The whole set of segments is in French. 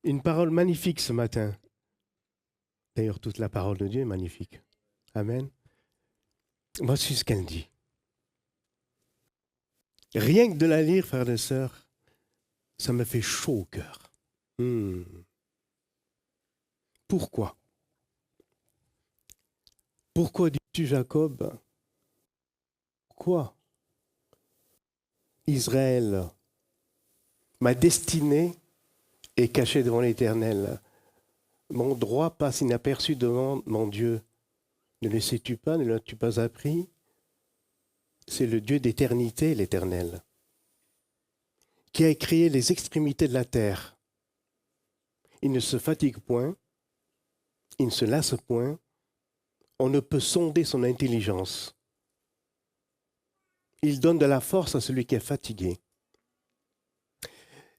Une parole magnifique ce matin. D'ailleurs, toute la parole de Dieu est magnifique. Amen. Voici ce qu'elle dit. Rien que de la lire, frères et sœurs, ça me fait chaud au cœur. Pourquoi? Pourquoi dis-tu, Jacob? Pourquoi? Israël, ma destinée est cachée devant l'Éternel. Mon droit passe inaperçu devant mon Dieu. Ne le sais-tu pas, ne l'as-tu pas appris? C'est le Dieu d'éternité, l'Éternel, qui a créé les extrémités de la terre. Il ne se fatigue point, il ne se lasse point, on ne peut sonder son intelligence. Il donne de la force à celui qui est fatigué.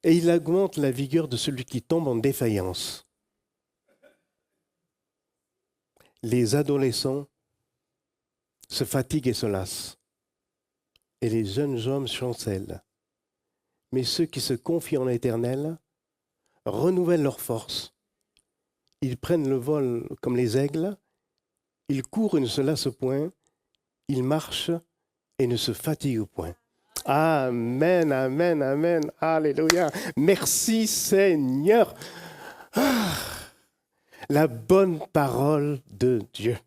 Et il augmente la vigueur de celui qui tombe en défaillance. Les adolescents se fatiguent et se lassent. Et les jeunes hommes chancellent. Mais ceux qui se confient en l'Éternel renouvellent leur force. Ils prennent le vol comme les aigles, ils courent et ne se lassent point, ils marchent et ne se fatiguent point. Amen, amen, amen, alléluia. Merci Seigneur. Ah, la bonne parole de Dieu.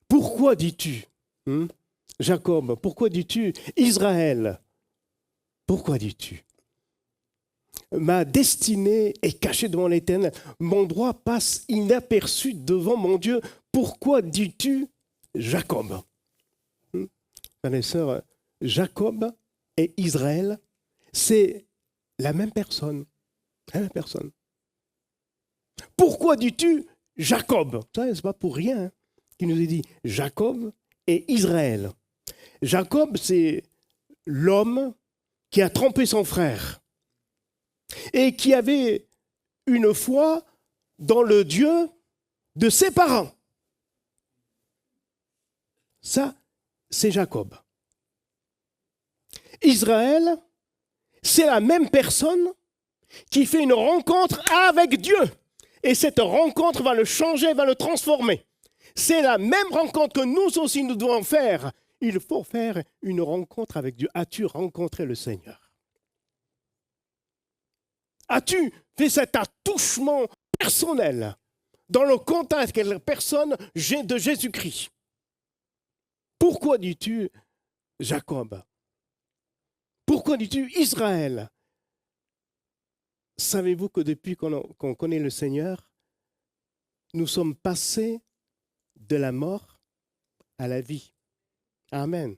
Pourquoi dis-tu, Jacob, pourquoi dis-tu Israël? Pourquoi dis-tu? Ma destinée est cachée devant l'Éternel. Mon droit passe inaperçu devant mon Dieu. Pourquoi dis-tu Jacob? Frères et sœurs, Jacob et Israël, c'est la même personne. La même personne. Pourquoi dis-tu Jacob? Ça, c'est pas pour rien qu'il nous est dit Jacob et Israël. Jacob, c'est l'homme qui a trompé son frère et qui avait une foi dans le Dieu de ses parents. Ça, c'est Jacob. Israël, c'est la même personne qui fait une rencontre avec Dieu. Et cette rencontre va le changer, va le transformer. C'est la même rencontre que nous aussi nous devons faire. Il faut faire une rencontre avec Dieu. As-tu rencontré le Seigneur? As-tu fait cet attouchement personnel dans le contact avec la personne de Jésus-Christ? Pourquoi dis-tu Jacob? Pourquoi dis-tu Israël? Savez-vous que depuis qu'on connaît le Seigneur, nous sommes passés de la mort à la vie. Amen.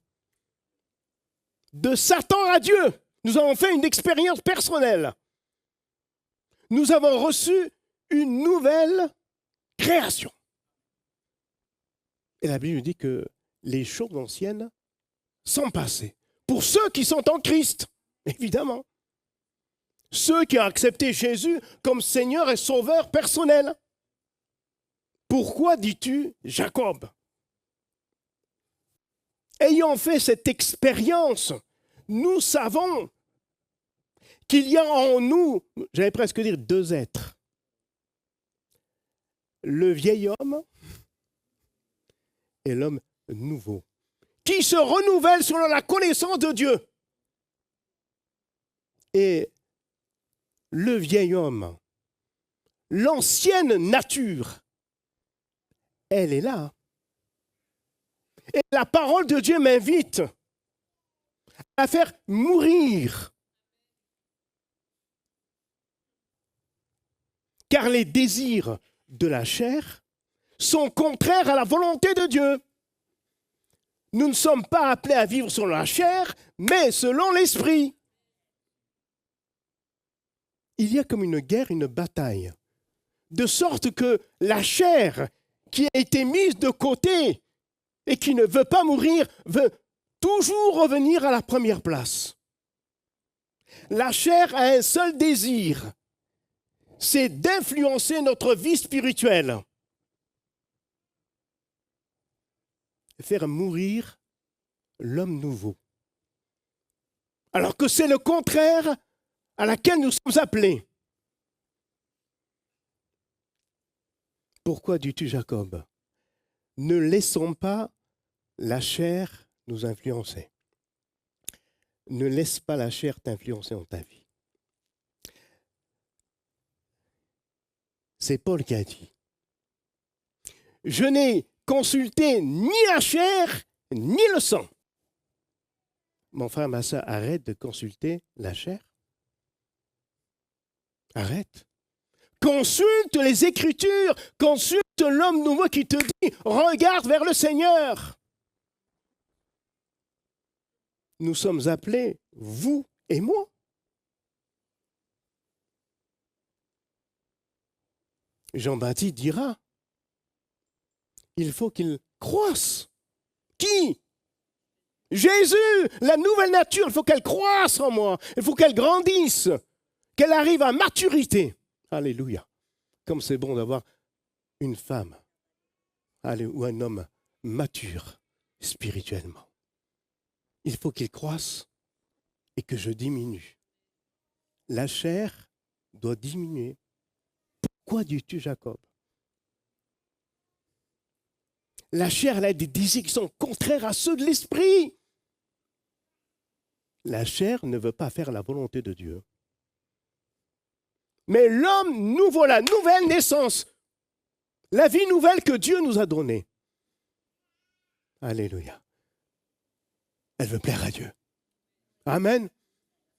De Satan à Dieu, nous avons fait une expérience personnelle. Nous avons reçu une nouvelle création. Et la Bible dit que les choses anciennes sont passées. Pour ceux qui sont en Christ, évidemment. Ceux qui ont accepté Jésus comme Seigneur et Sauveur personnel. Pourquoi dis-tu Jacob? Ayant fait cette expérience, nous savons qu'il y a en nous, j'allais presque dire deux êtres. Le vieil homme et l'homme nouveau, qui se renouvellent selon la connaissance de Dieu. Et le vieil homme, l'ancienne nature, elle est là. Et la parole de Dieu m'invite à la faire mourir. Car les désirs de la chair sont contraires à la volonté de Dieu. Nous ne sommes pas appelés à vivre selon la chair, mais selon l'esprit. Il y a comme une guerre, une bataille, de sorte que la chair qui a été mise de côté et qui ne veut pas mourir, veut toujours revenir à la première place. La chair a un seul désir, c'est d'influencer notre vie spirituelle. Faire mourir l'homme nouveau. Alors que c'est le contraire à laquelle nous sommes appelés. Pourquoi dis-tu, Jacob? Ne laissons pas la chair nous influencer. Ne laisse pas la chair t'influencer dans ta vie. C'est Paul qui a dit. Je n'ai consulté ni la chair, ni le sang. Mon frère, ma soeur, arrête de consulter la chair. Arrête. Consulte les Écritures, consulte l'homme nouveau qui te dit, regarde vers le Seigneur. Nous sommes appelés, vous et moi. Jean-Baptiste dira, il faut qu'il croisse. Qui? Jésus, la nouvelle nature, il faut qu'elle croisse en moi, il faut qu'elle grandisse, qu'elle arrive à maturité. Alléluia. Comme c'est bon d'avoir une femme ou un homme mature spirituellement. Il faut qu'il croisse et que je diminue. La chair doit diminuer. Pourquoi dis-tu, Jacob? La chair, elle a des désirs qui sont contraires à ceux de l'esprit. La chair ne veut pas faire la volonté de Dieu. Mais l'homme nouveau, la nouvelle naissance, la vie nouvelle que Dieu nous a donnée. Alléluia. Elle veut plaire à Dieu. Amen.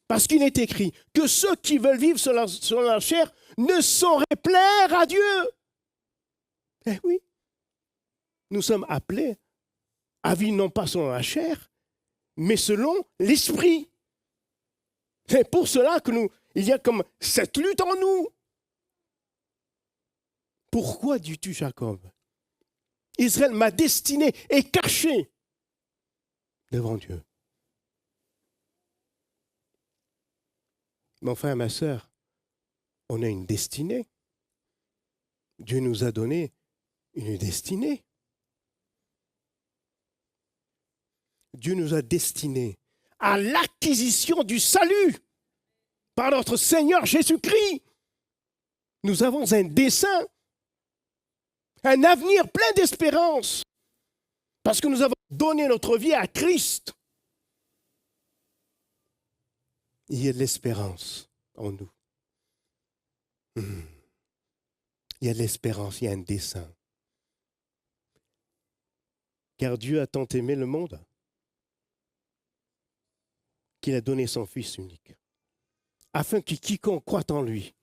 Parce qu'il est écrit que ceux qui veulent vivre sur la chair ne sauraient plaire à Dieu. Eh oui. Nous sommes appelés à vivre non pas selon la chair, mais selon l'esprit. C'est pour cela que il y a comme cette lutte en nous. Pourquoi dis-tu, Jacob? Israël, ma destinée est cachée devant Dieu. Mon frère, ma sœur, on a une destinée. Dieu nous a donné une destinée. Dieu nous a destinés à l'acquisition du salut par notre Seigneur Jésus-Christ. Nous avons un dessein, un avenir plein d'espérance, parce que nous avons donné notre vie à Christ. Il y a de l'espérance en nous. Il y a de l'espérance, il y a un dessein. Car Dieu a tant aimé le monde qu'il a donné son Fils unique, afin que quiconque croit en lui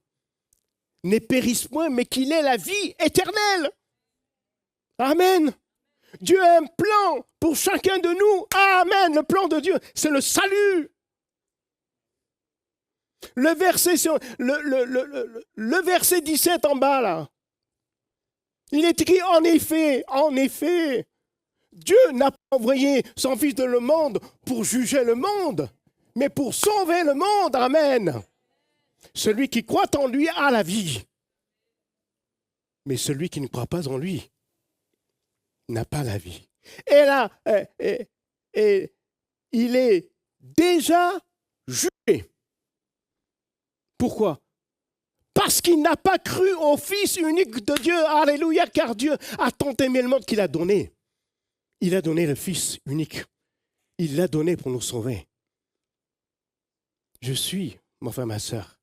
ne périsse point, mais qu'il ait la vie éternelle. Amen. Dieu a un plan pour chacun de nous. Amen. Le plan de Dieu, c'est le salut. Le verset 17 en bas, là. Il est écrit, en effet, Dieu n'a pas envoyé son Fils dans le monde pour juger le monde, mais pour sauver le monde. Amen. Celui qui croit en lui a la vie. Mais celui qui ne croit pas en lui n'a pas la vie. Et là, il est déjà jugé. Pourquoi? Parce qu'il n'a pas cru au Fils unique de Dieu. Alléluia, car Dieu a tant aimé le monde qu'il a donné. Il a donné le Fils unique. Il l'a donné pour nous sauver. Je suis, mon frère, ma sœur,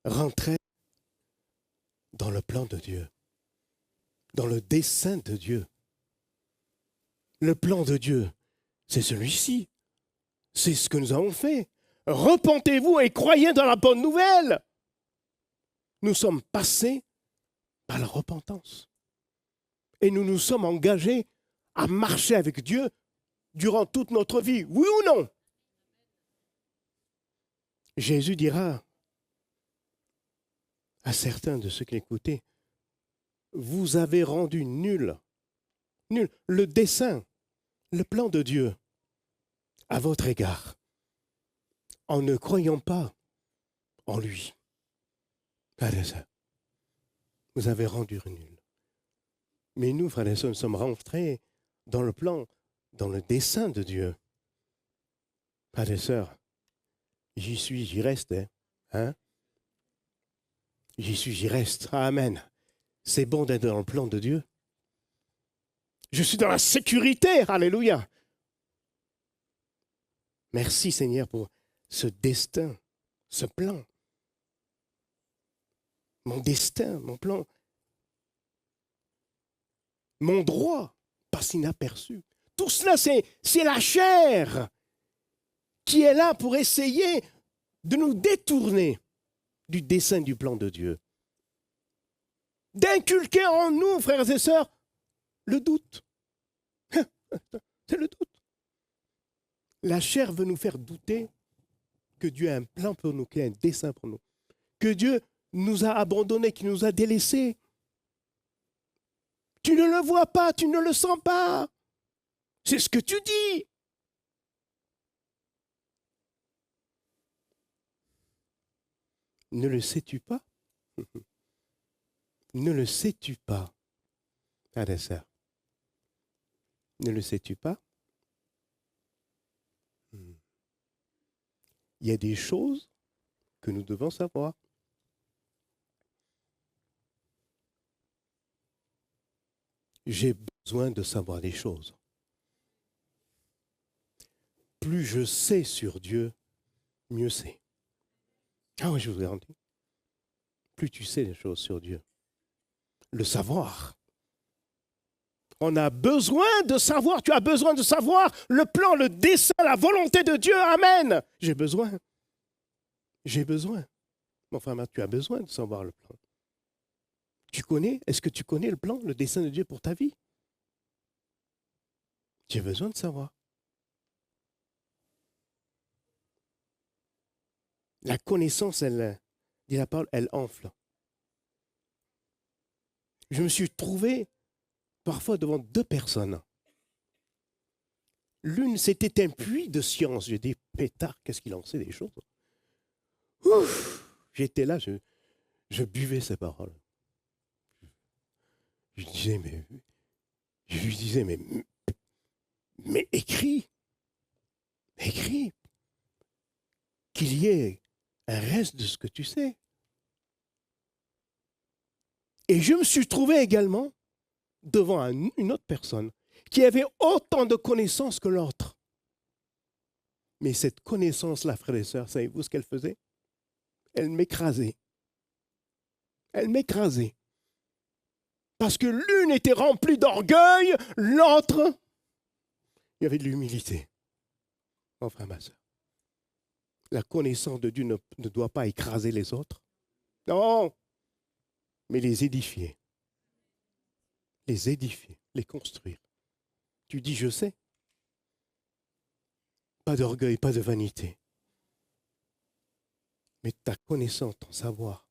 rentré dans le plan de Dieu, dans le dessein de Dieu. Le plan de Dieu, c'est celui-ci. C'est ce que nous avons fait. Repentez-vous et croyez dans la bonne nouvelle. Nous sommes passés par la repentance. Et nous nous sommes engagés à marcher avec Dieu durant toute notre vie. Oui ou non? Jésus dira à certains de ceux qui l'écoutaient, vous avez rendu nul le dessein, le plan de Dieu à votre égard, en ne croyant pas en lui. Vous avez rendu nul. Mais nous, frères et sœurs, nous sommes rentrés dans le plan, dans le dessein de Dieu. Frères et sœurs, J'y suis, j'y reste. Hein? J'y suis, j'y reste. Amen. C'est bon d'être dans le plan de Dieu. Je suis dans la sécurité. Alléluia. Merci Seigneur pour ce destin, ce plan. Mon destin, mon plan. Mon droit passe inaperçu. Tout cela, c'est la chair qui est là pour essayer de nous détourner du dessein du plan de Dieu. D'inculquer en nous, frères et sœurs, le doute. C'est le doute. La chair veut nous faire douter que Dieu a un plan pour nous, qu'il a un dessein pour nous. Que Dieu nous a abandonnés, qu'il nous a délaissés. Tu ne le vois pas, tu ne le sens pas. C'est ce que tu dis. Ne le sais-tu pas? Ne le sais-tu pas, frères et sœurs? Ne le sais-tu pas? Il y a des choses que nous devons savoir. J'ai besoin de savoir des choses. Plus je sais sur Dieu, mieux c'est. Ah oui, je vous garantis. Plus tu sais les choses sur Dieu. Le savoir. On a besoin de savoir, tu as besoin de savoir le plan, le dessein, la volonté de Dieu. Amen. J'ai besoin. J'ai besoin. Enfin, tu as besoin de savoir le plan. Tu connais? Est-ce que tu connais le plan, le dessein de Dieu pour ta vie? J'ai besoin de savoir. La connaissance, elle, dit la parole, elle enfle. Je me suis trouvé parfois devant deux personnes. L'une, c'était un puits de science. J'ai dit, pétard, qu'est-ce qu'il en sait des choses? Ouf! J'étais là, je buvais ses paroles. Je lui disais, mais écris qu'il y ait un reste de ce que tu sais. Et je me suis trouvé également devant une autre personne qui avait autant de connaissances que l'autre. Mais cette connaissance-là, frères et sœurs, savez-vous ce qu'elle faisait? Elle m'écrasait. Elle m'écrasait. Parce que l'une était remplie d'orgueil, l'autre, il y avait de l'humilité. Mon frère, ma sœur, la connaissance de Dieu ne doit pas écraser les autres. Non, mais les édifier. Les édifier, les construire. Tu dis, je sais. Pas d'orgueil, pas de vanité. Mais ta connaissance, ton savoir,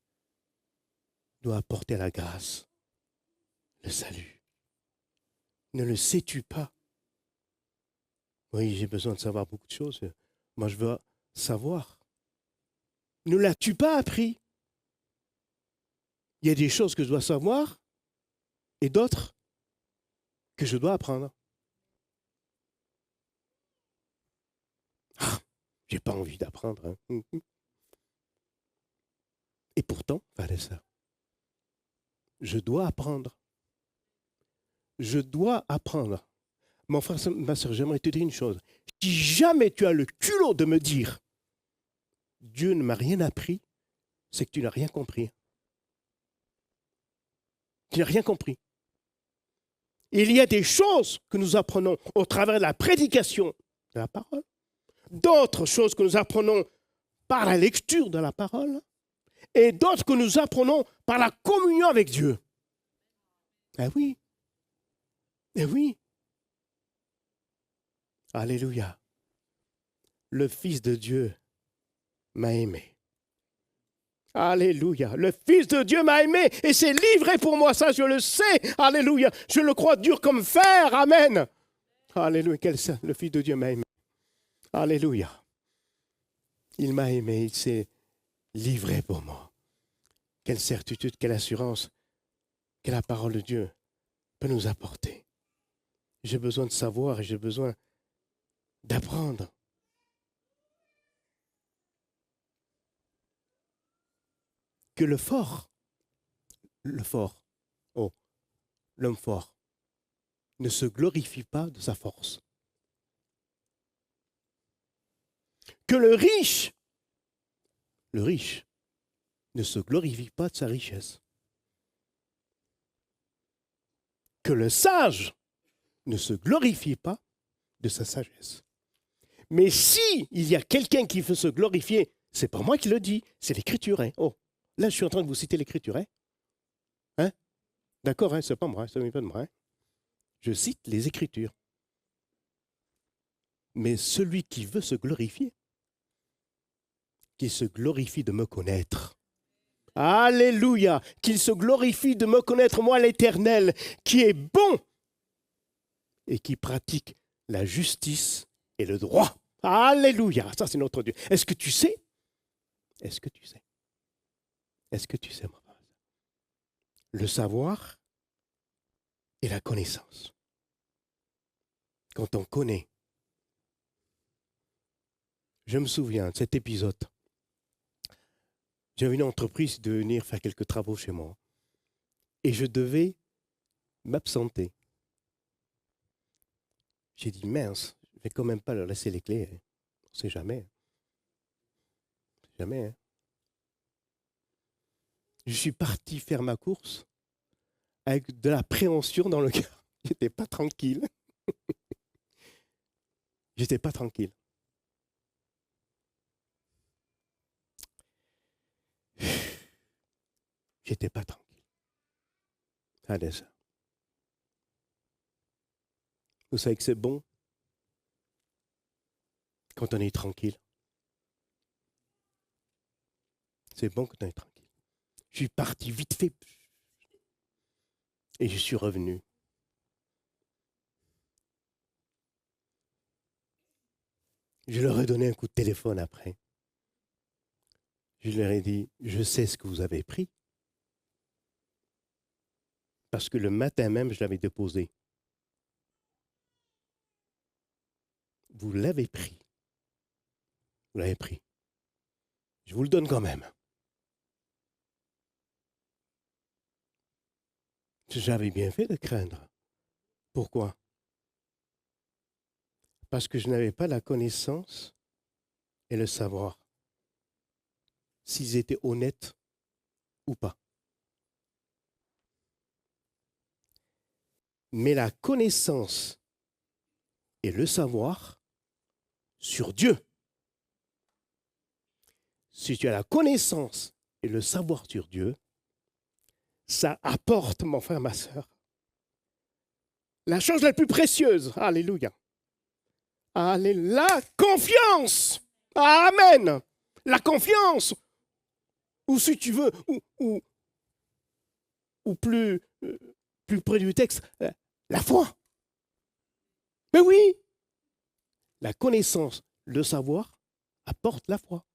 doit apporter la grâce, le salut. Ne le sais-tu pas? Oui, j'ai besoin de savoir beaucoup de choses. Moi, je veux savoir. Ne l'as-tu pas appris? Il y a des choses que je dois savoir et d'autres que je dois apprendre. Ah, j'ai pas envie d'apprendre. Hein. Et pourtant, frères et sœurs, je dois apprendre. Je dois apprendre. Mon frère, ma soeur, j'aimerais te dire une chose. Si jamais tu as le culot de me dire Dieu ne m'a rien appris, c'est que tu n'as rien compris. Tu n'as rien compris. Il y a des choses que nous apprenons au travers de la prédication de la parole, d'autres choses que nous apprenons par la lecture de la parole, et d'autres que nous apprenons par la communion avec Dieu. Eh oui. Eh oui. Alléluia. Le Fils de Dieu m'a aimé. Alléluia. Le Fils de Dieu m'a aimé et s'est livré pour moi. Ça, je le sais. Alléluia. Je le crois dur comme fer. Amen. Alléluia. Le Fils de Dieu m'a aimé. Alléluia. Il m'a aimé. Il s'est livré pour moi. Quelle certitude, quelle assurance que la parole de Dieu peut nous apporter. J'ai besoin de savoir et j'ai besoin d'apprendre. que le fort, l'homme fort, ne se glorifie pas de sa force. Que le riche ne se glorifie pas de sa richesse. Que le sage ne se glorifie pas de sa sagesse. Mais si il y a quelqu'un qui veut se glorifier, c'est pas moi qui le dis, c'est l'Écriture. Hein. Oh, là je suis en train de vous citer l'Écriture. Hein? D'accord, hein, c'est pas moi, ça n'est pas de moi. Hein. Je cite les Écritures. Mais celui qui veut se glorifier, qu'il se glorifie de me connaître. Alléluia, qu'il se glorifie de me connaître, moi l'Éternel, qui est bon et qui pratique la justice et le droit. Alléluia, ça c'est notre Dieu. Est-ce que tu sais? Est-ce que tu sais? Est-ce que tu sais, mon frère? Le savoir et la connaissance. Quand on connaît, je me souviens de cet épisode. J'avais une entreprise de venir faire quelques travaux chez moi et je devais m'absenter. J'ai dit, mince, je ne vais quand même pas leur laisser les clés. Hein. On ne sait jamais. Jamais. Hein. Je suis parti faire ma course avec de l'appréhension dans le cœur. J'étais pas tranquille. J'étais pas tranquille. J'étais pas tranquille. Regardez ça. Vous savez que c'est bon quand on est tranquille. C'est bon quand on est tranquille. Je suis parti vite fait et je suis revenu. Je leur ai donné un coup de téléphone après. Je leur ai dit, je sais ce que vous avez pris. Parce que le matin même, je l'avais déposé. Vous l'avez pris. Vous l'avez pris. Je vous le donne quand même. J'avais bien fait de craindre. Pourquoi? Parce que je n'avais pas la connaissance et le savoir. S'ils étaient honnêtes ou pas. Mais la connaissance et le savoir sur Dieu. Si tu as la connaissance et le savoir sur Dieu, ça apporte, mon frère, ma soeur, la chose la plus précieuse. Alléluia. Alléluia. La confiance. Amen. La confiance. Ou si tu veux, ou plus près du texte, la foi. Mais oui, la connaissance, le savoir apporte la foi.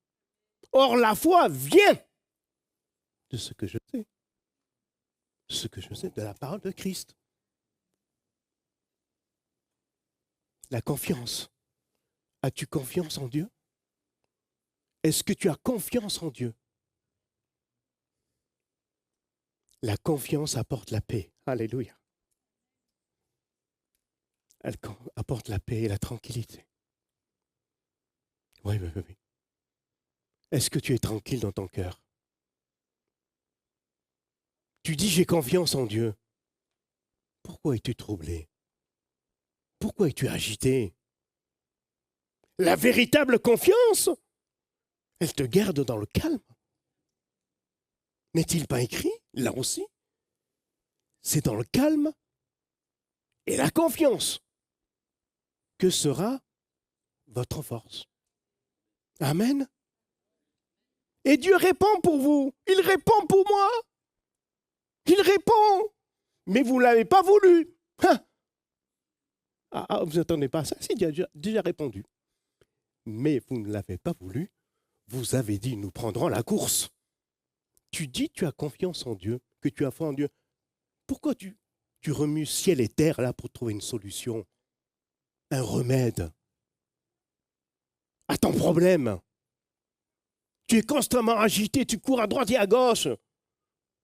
Or, la foi vient de ce que je sais. Ce que je sais de la parole de Christ. La confiance. As-tu confiance en Dieu? Est-ce que tu as confiance en Dieu? La confiance apporte la paix. Alléluia. Elle apporte la paix et la tranquillité. Oui. Est-ce que tu es tranquille dans ton cœur? Tu dis j'ai confiance en Dieu. Pourquoi es-tu troublé? Pourquoi es-tu agité? La véritable confiance, elle te garde dans le calme. N'est-il pas écrit, là aussi? C'est dans le calme et la confiance que sera votre force. Amen. Et Dieu répond pour vous. Il répond pour moi. Il répond. Mais vous ne l'avez pas voulu. Vous n'attendez pas à ça? Si, il a déjà répondu. Mais vous ne l'avez pas voulu. Vous avez dit, nous prendrons la course. Tu dis, tu as confiance en Dieu, que tu as foi en Dieu. Pourquoi tu remues ciel et terre là pour trouver une solution, un remède à ton problème? Tu es constamment agité, tu cours à droite et à gauche.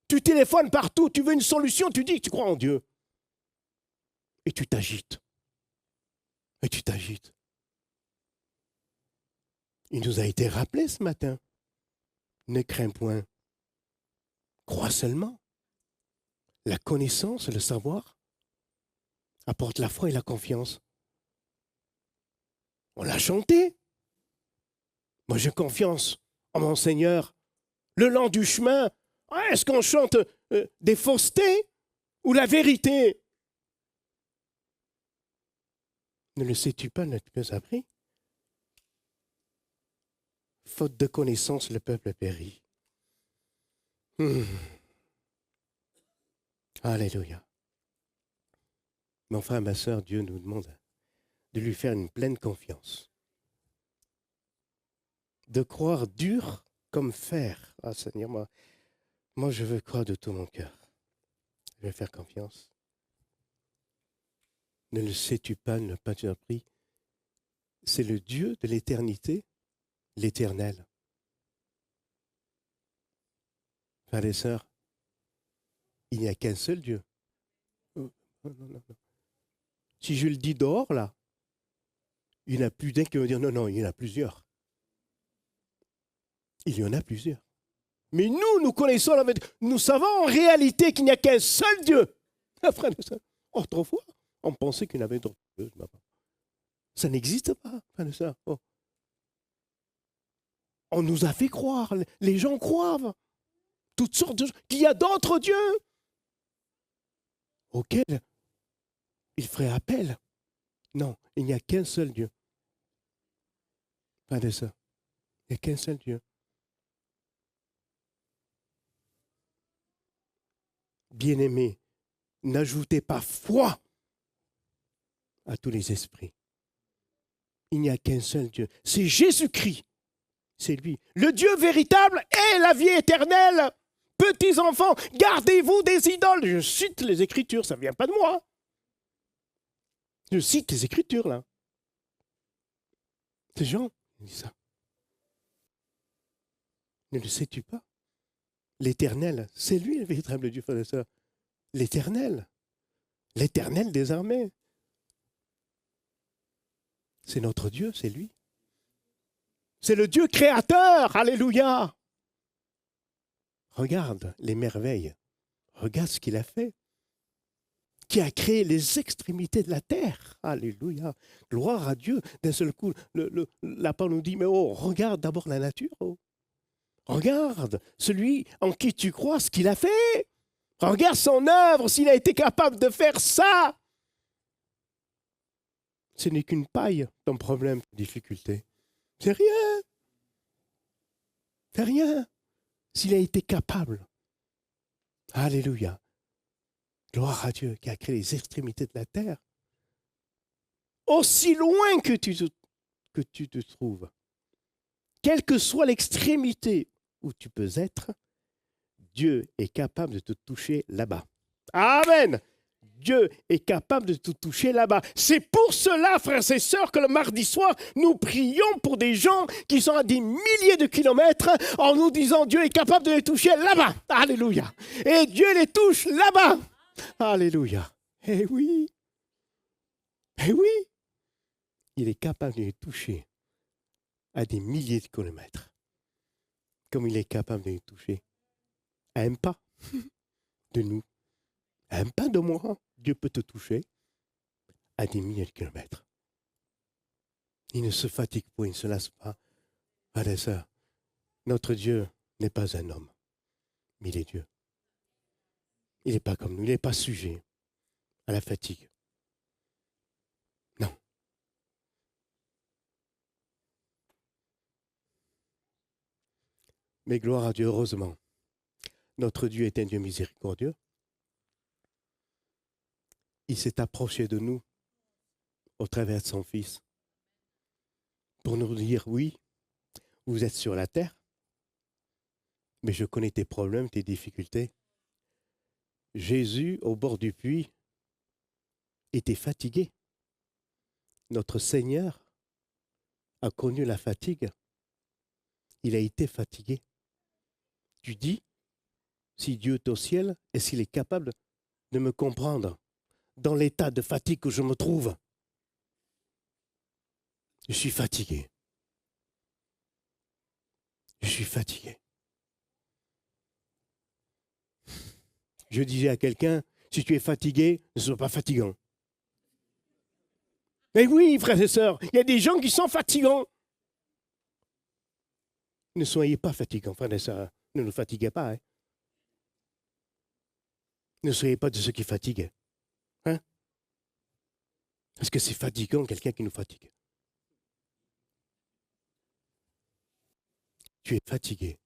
Tu téléphones partout, tu veux une solution, tu dis que tu crois en Dieu. Et tu t'agites. Et tu t'agites. Il nous a été rappelé ce matin. Ne crains point. Crois seulement. La connaissance, le savoir, apporte la foi et la confiance. On l'a chanté. Moi, j'ai confiance en mon Seigneur. Le long du chemin, est-ce qu'on chante des faussetés ou la vérité? Ne le sais-tu pas, notre Dieu appris? Faute de connaissance, le peuple périt. Alléluia. Mais enfin, ma sœur, Dieu nous demande de lui faire une pleine confiance. De croire dur comme fer. Ah Seigneur, moi je veux croire de tout mon cœur. Je vais faire confiance. Ne le sais-tu pas, ne pas tu as appris? C'est le Dieu de l'éternité, l'Éternel. Frères et sœurs, il n'y a qu'un seul Dieu. Non, non, non. Si je le dis dehors, là, il n'y en a plus d'un qui va dire non, il y en a plusieurs. Il y en a plusieurs. Mais nous connaissons la vérité. Nous savons en réalité qu'il n'y a qu'un seul Dieu. Frères et sœurs, autrefois, on pensait qu'il y en avait d'autres dieux. Ça n'existe pas, frères et sœurs. Oh. On nous a fait croire, les gens croient, toutes sortes de gens, qu'il y a d'autres dieux auxquels il ferait appel. Non, il n'y a qu'un seul Dieu. Frères et sœurs, il n'y a qu'un seul Dieu. Bien-aimés, n'ajoutez pas foi à tous les esprits. Il n'y a qu'un seul Dieu. C'est Jésus-Christ. C'est lui. Le Dieu véritable est la vie éternelle. Petits enfants, gardez-vous des idoles. Je cite les Écritures, ça ne vient pas de moi. Je cite les Écritures, là. C'est Jean qui dit ça. Ne le sais-tu pas? L'Éternel, c'est lui le véritable Dieu, frère et sœur. L'Éternel. L'Éternel des armées. C'est notre Dieu, c'est lui. C'est le Dieu créateur, alléluia. Regarde les merveilles. Regarde ce qu'il a fait. Qui a créé les extrémités de la terre. Alléluia. Gloire à Dieu. D'un seul coup, la parole nous dit, mais oh, regarde d'abord la nature. Oh. Regarde celui en qui tu crois, ce qu'il a fait. Regarde son œuvre, s'il a été capable de faire ça. Ce n'est qu'une paille, ton problème, ton difficulté. C'est rien. C'est rien. S'il a été capable. Alléluia. Gloire à Dieu qui a créé les extrémités de la terre. Aussi loin que tu te trouves, quelle que soit l'extrémité où tu peux être, Dieu est capable de te toucher là-bas. Amen. Dieu est capable de te toucher là-bas. C'est pour cela, frères et sœurs, que le mardi soir, nous prions pour des gens qui sont à des milliers de kilomètres en nous disant Dieu est capable de les toucher là-bas. Alléluia. Et Dieu les touche là-bas. Alléluia. Eh oui. Eh oui. Il est capable de les toucher à des milliers de kilomètres. Comme il est capable de les toucher à un pas de nous. À un pas de moi, Dieu peut te toucher à des milliers de kilomètres. Il ne se fatigue pas, il ne se lasse pas. Frères et sœurs, notre Dieu n'est pas un homme, mais il est Dieu. Il n'est pas comme nous, il n'est pas sujet à la fatigue. Non. Mais gloire à Dieu, heureusement. Notre Dieu est un Dieu miséricordieux. Il s'est approché de nous au travers de son Fils pour nous dire, oui, vous êtes sur la terre, mais je connais tes problèmes, tes difficultés. Jésus, au bord du puits, était fatigué. Notre Seigneur a connu la fatigue. Il a été fatigué. Tu dis, si Dieu est au ciel, est-ce qu'il est capable de me comprendre dans l'état de fatigue où je me trouve? Je suis fatigué. Je suis fatigué. Je disais à quelqu'un, si tu es fatigué, ne sois pas fatigant. Mais oui, frères et sœurs, il y a des gens qui sont fatigants. Ne soyez pas fatigants, frères et sœurs. Ne nous fatiguez pas. Hein. Ne soyez pas de ceux qui fatiguent. Hein? Parce que c'est fatigant, quelqu'un qui nous fatigue. Tu es fatigué.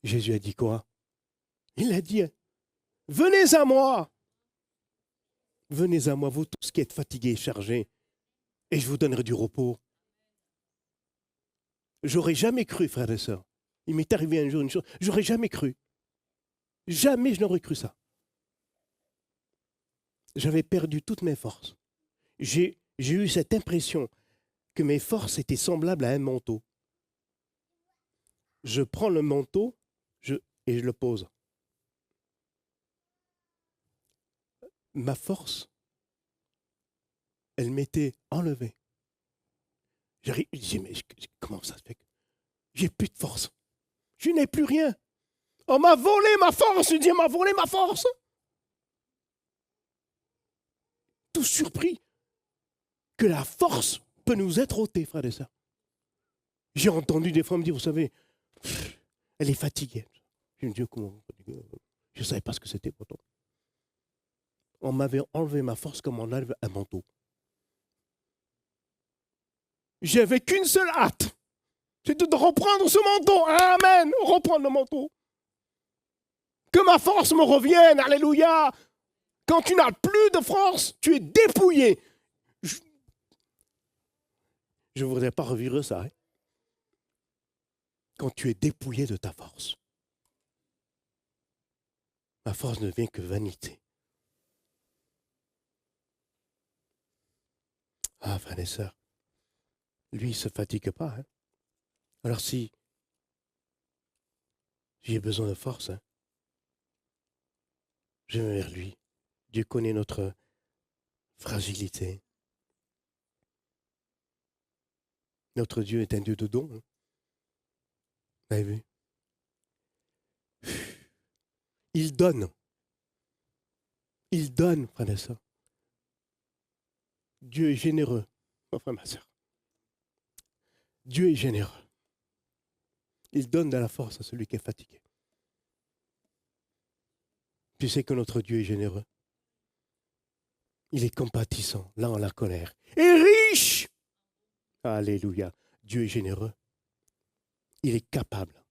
Jésus a dit quoi? Il a dit, venez à moi. Venez à moi, vous tous qui êtes fatigués et chargés, et je vous donnerai du repos. J'aurais jamais cru, frères et sœurs. Il m'est arrivé un jour une chose, j'aurais jamais cru. Jamais je n'aurais cru ça. J'avais perdu toutes mes forces. J'ai eu cette impression que mes forces étaient semblables à un manteau. Je prends le manteau et je le pose. Ma force, elle m'était enlevée. Je disais, mais comment ça se fait? J'ai plus de force. Je n'ai plus rien. On m'a volé ma force. Je dis, on m'a volé ma force. Tout surpris que la force peut nous être ôtée, frères et sœurs. J'ai entendu des fois me dire, vous savez, elle est fatiguée. Je me dis, comment? Je ne savais pas ce que c'était pourtant. On m'avait enlevé ma force comme on enlève un manteau. J'avais qu'une seule hâte. C'était de reprendre ce manteau. Amen. Reprendre le manteau. Que ma force me revienne. Alléluia. Quand tu n'as plus de force, tu es dépouillé. Je ne voudrais pas revivre ça. Hein. Quand tu es dépouillé de ta force. Ma force ne vient que vanité. Ah, frères et sœurs, lui, il ne se fatigue pas. Hein. Alors si j'ai besoin de force, hein, je vais vers lui. Dieu connaît notre fragilité. Notre Dieu est un Dieu de dons. Hein. Vous avez vu? Il donne. Il donne, frère et sœur. Dieu est généreux, mon frère, ma sœur. Dieu est généreux. Il donne de la force à celui qui est fatigué. Tu sais que notre Dieu est généreux. Il est compatissant, là en la colère. Et riche. Alléluia. Dieu est généreux. Il est capable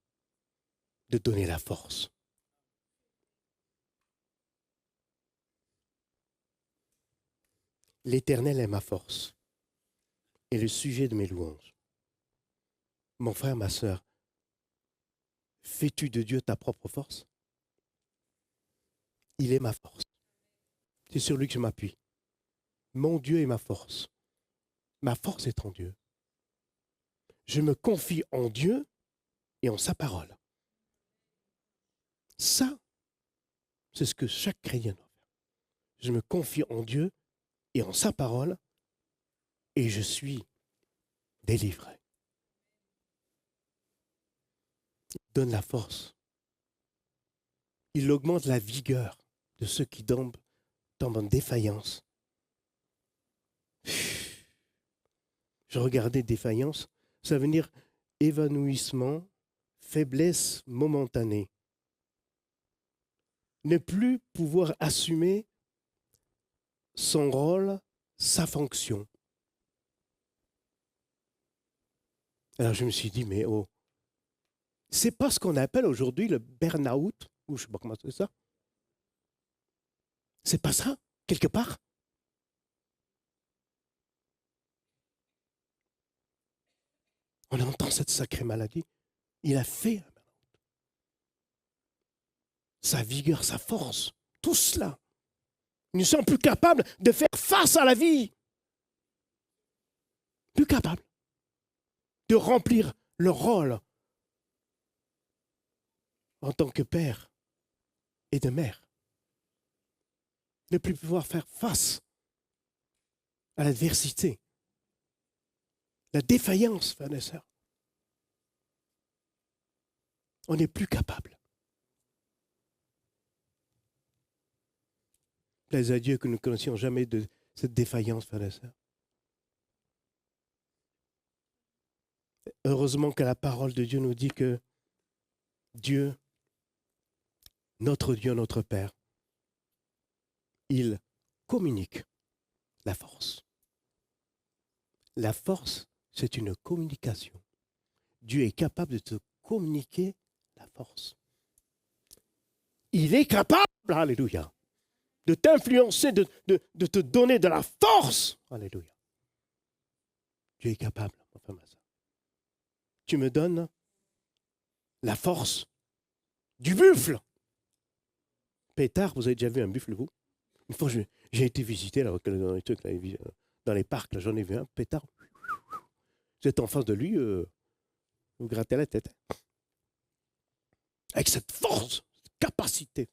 de donner la force. L'Éternel est ma force et le sujet de mes louanges. Mon frère, ma sœur, fais-tu de Dieu ta propre force? Il est ma force. C'est sur lui que je m'appuie. Mon Dieu est ma force. Ma force est en Dieu. Je me confie en Dieu et en sa parole. Ça, c'est ce que chaque chrétien doit faire. Je me confie en Dieu et en sa parole et je suis délivré. Il donne la force. Il augmente la vigueur de ceux qui tombent en défaillance. Je regardais défaillance, ça veut dire évanouissement, faiblesse momentanée. Ne plus pouvoir assumer son rôle, sa fonction. Alors je me suis dit, mais oh, c'est pas ce qu'on appelle aujourd'hui le burn-out, ou je ne sais pas comment c'est ça. C'est pas ça, quelque part. On entend cette sacrée maladie. Il a fait un burn-out. Sa vigueur, sa force, tout cela. Ils ne sont plus capables de faire face à la vie. Plus capables de remplir leur rôle en tant que père et de mère. Ne plus pouvoir faire face à l'adversité, la défaillance, frères et sœurs. On n'est plus capable. Plaise à Dieu que nous ne connaissions jamais de cette défaillance, frères et sœurs. Heureusement que la parole de Dieu nous dit que Dieu, notre Père, il communique la force. La force, c'est une communication. Dieu est capable de te communiquer la force. Il est capable, alléluia, de t'influencer, de te donner de la force. Alléluia. Dieu est capable, enfin, ma soeur. Tu me donnes la force du buffle. Pétard, vous avez déjà vu un buffle, vous? Une fois, j'ai été visiter là, dans les parcs, là, j'en ai vu un, pétard. Vous êtes en face de lui, vous grattez la tête. Avec cette force, cette capacité.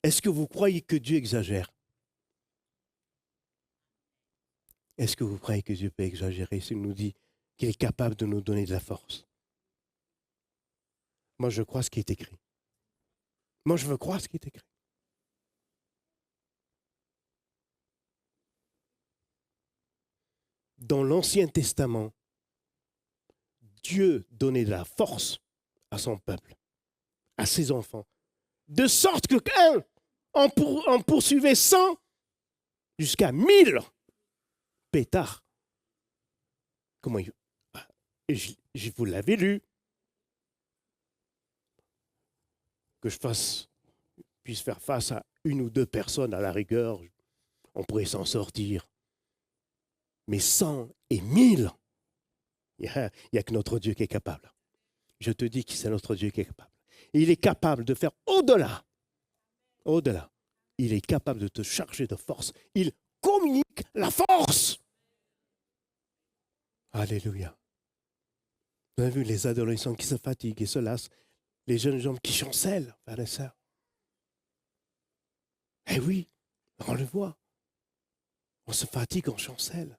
Est-ce que vous croyez que Dieu exagère? Est-ce que vous croyez que Dieu peut exagérer s'il nous dit qu'il est capable de nous donner de la force? Moi, je crois ce qui est écrit. Moi, je veux croire ce qui est écrit. Dans l'Ancien Testament, Dieu donnait de la force à son peuple, à ses enfants, de sorte que on poursuivait 100 jusqu'à 1000 pétards. Comment je vous l'avais lu. Que je puisse faire face à une ou deux personnes à la rigueur, on pourrait s'en sortir. Mais 100 et 1000, il n'y a que notre Dieu qui est capable. Je te dis que c'est notre Dieu qui est capable. Et il est capable de faire au-delà. Au-delà. Il est capable de te charger de force. Il communique la force. Alléluia. Vous avez vu les adolescents qui se fatiguent et se lassent, les jeunes gens qui chancellent, frères et sœurs. Eh oui, on le voit. On se fatigue, on chancelle.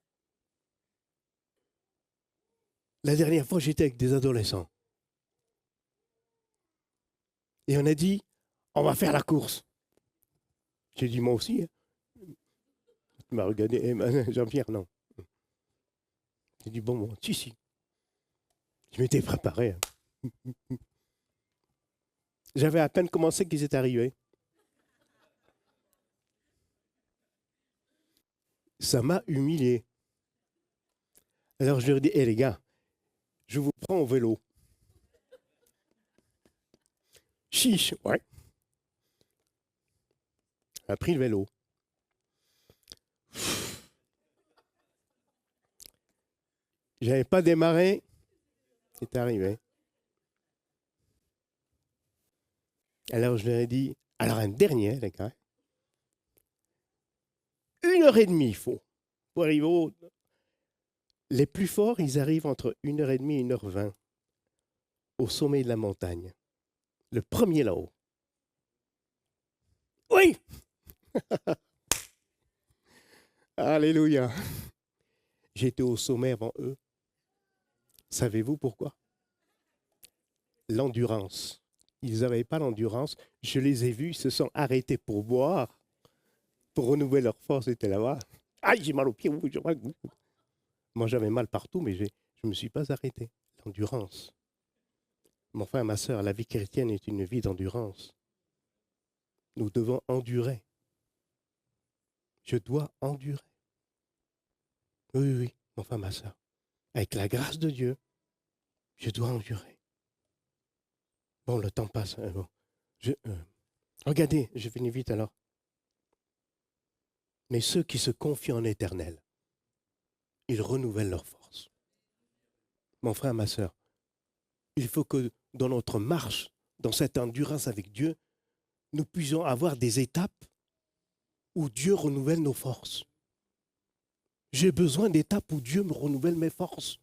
La dernière fois, j'étais avec des adolescents. Et on a dit, on va faire la course. J'ai dit, moi aussi. Hein. Tu m'as regardé, Jean-Pierre, non. J'ai dit, bon, si. Je m'étais préparé. Hein. J'avais à peine commencé qu'ils étaient arrivés. Ça m'a humilié. Alors je leur ai dit, les gars, je vous prends au vélo. Chiche, ouais. On a pris le vélo. J'avais pas démarré, c'est arrivé. Alors je leur ai dit, alors un dernier, les gars. 1h30 il faut pour arriver au... Les plus forts, ils arrivent entre 1h30 et 1h20 au sommet de la montagne. Le premier là-haut. Oui! Alléluia. J'étais au sommet avant eux. Savez-vous pourquoi? L'endurance. Ils n'avaient pas l'endurance. Je les ai vus, ils se sont arrêtés pour boire, pour renouveler leur force. C'était là-bas. Aïe, j'ai mal aux pieds. Moi, j'avais mal partout, mais je ne me suis pas arrêté. L'endurance. Mon frère, ma soeur, la vie chrétienne est une vie d'endurance. Nous devons endurer. Je dois endurer. Oui, mon frère, ma soeur. Avec la grâce de Dieu, je dois endurer. Bon, le temps passe. Bon. Regardez, je finis vite alors. Mais ceux qui se confient en l'Éternel, ils renouvellent leur force. Mon frère, ma soeur, il faut que dans notre marche, dans cette endurance avec Dieu, nous puissions avoir des étapes où Dieu renouvelle nos forces. J'ai besoin d'étapes où Dieu me renouvelle mes forces.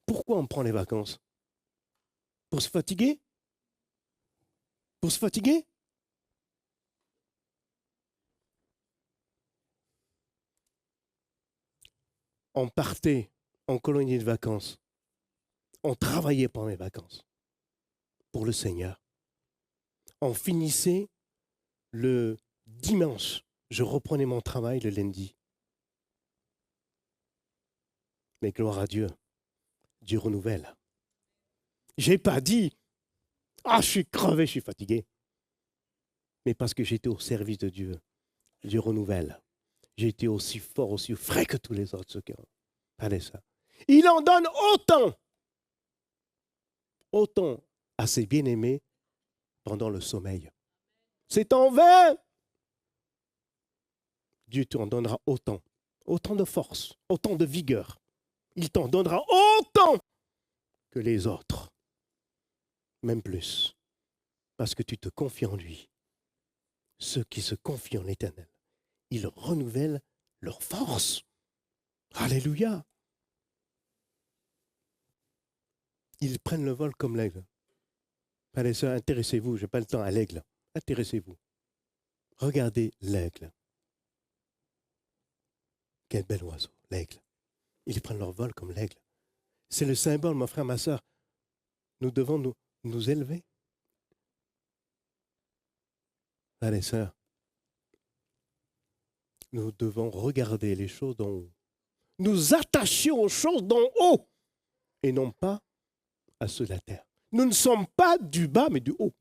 Pourquoi on prend les vacances? Pour se fatiguer? Pour se fatiguer? On partait en colonie de vacances. On travaillait pendant les vacances pour le Seigneur. On finissait le dimanche. Je reprenais mon travail le lundi. Mais gloire à Dieu, Dieu renouvelle. Je n'ai pas dit, je suis crevé, je suis fatigué. Mais parce que j'étais au service de Dieu, Dieu renouvelle. J'ai été aussi fort, aussi frais que tous les autres. Ceux qui ont parlé ça. Il en donne autant à ses bien-aimés pendant le sommeil. C'est en vain. Dieu t'en donnera autant de force, autant de vigueur. Il t'en donnera autant que les autres, même plus, parce que tu te confies en lui. Ceux qui se confient en l'Éternel, ils renouvellent leur force. Alléluia. Ils prennent le vol comme l'aigle. Allez, ça, intéressez-vous, je n'ai pas le temps à l'aigle. Intéressez-vous. Regardez l'aigle. Quel bel oiseau, l'aigle. Ils prennent leur vol comme l'aigle. C'est le symbole, mon frère, ma soeur. Nous devons nous élever. Allez, sœurs, nous devons regarder les choses d'en haut. Nous attacher aux choses d'en haut et non pas à ceux de la terre. Nous ne sommes pas du bas, mais du haut.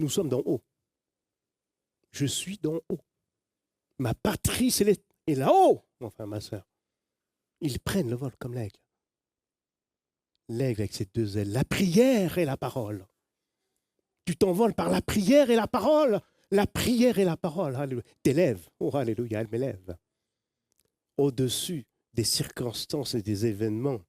Nous sommes d'en haut. Je suis d'en haut. Ma patrie, c'est là-haut, mon frère, ma soeur. Ils prennent le vol comme l'aigle. L'aigle avec ses deux ailes, la prière et la parole. Tu t'envoles par la prière et la parole. La prière et la parole. Alléluia. T'élèves. Oh, alléluia, elle m'élève. Au-dessus des circonstances et des événements.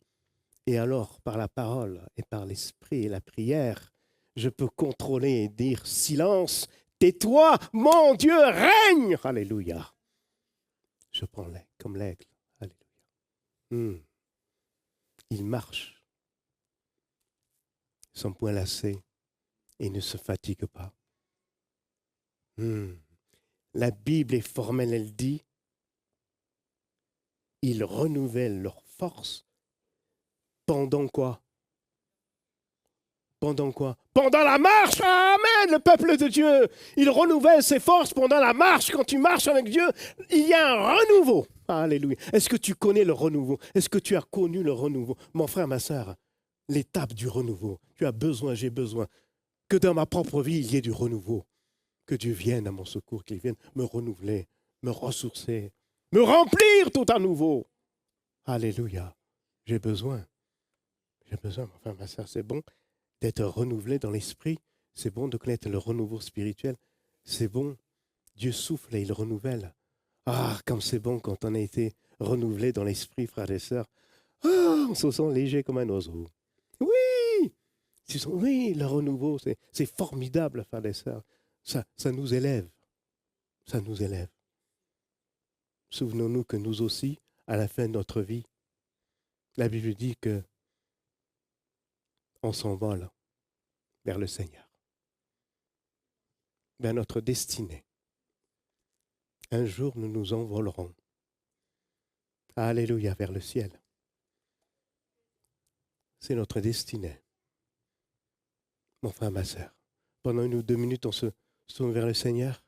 Et alors, par la parole et par l'esprit et la prière, je peux contrôler et dire silence, tais-toi, mon Dieu règne. Alléluia. Je prends l'aigle comme l'aigle. Alléluia. Il marche sans point lassé et ne se fatigue pas. La Bible est formelle, elle dit, ils renouvellent leur force pendant quoi? Pendant quoi? Pendant la marche. Amen, le peuple de Dieu. Il renouvelle ses forces pendant la marche. Quand tu marches avec Dieu, il y a un renouveau. Alléluia. Est-ce que tu connais le renouveau? Est-ce que tu as connu le renouveau? Mon frère, ma sœur, l'étape du renouveau. Tu as besoin, j'ai besoin que dans ma propre vie, il y ait du renouveau. Que Dieu vienne à mon secours, qu'il vienne me renouveler, me ressourcer, me remplir tout à nouveau. Alléluia. J'ai besoin, mon frère, ma soeur, c'est bon d'être renouvelé dans l'esprit. C'est bon de connaître le renouveau spirituel. C'est bon. Dieu souffle et il renouvelle. Comme c'est bon quand on a été renouvelé dans l'esprit, frères et sœurs. On se sent léger comme un oiseau. Oui, oui, le renouveau, c'est formidable, frères et sœurs. Ça nous élève. Ça nous élève. Souvenons-nous que nous aussi, à la fin de notre vie, la Bible dit que on s'envole vers le Seigneur, vers notre destinée. Un jour, nous nous envolerons. Alléluia, vers le ciel. C'est notre destinée. Mon frère, ma sœur, pendant 1 ou 2 minutes, on se tourne vers le Seigneur.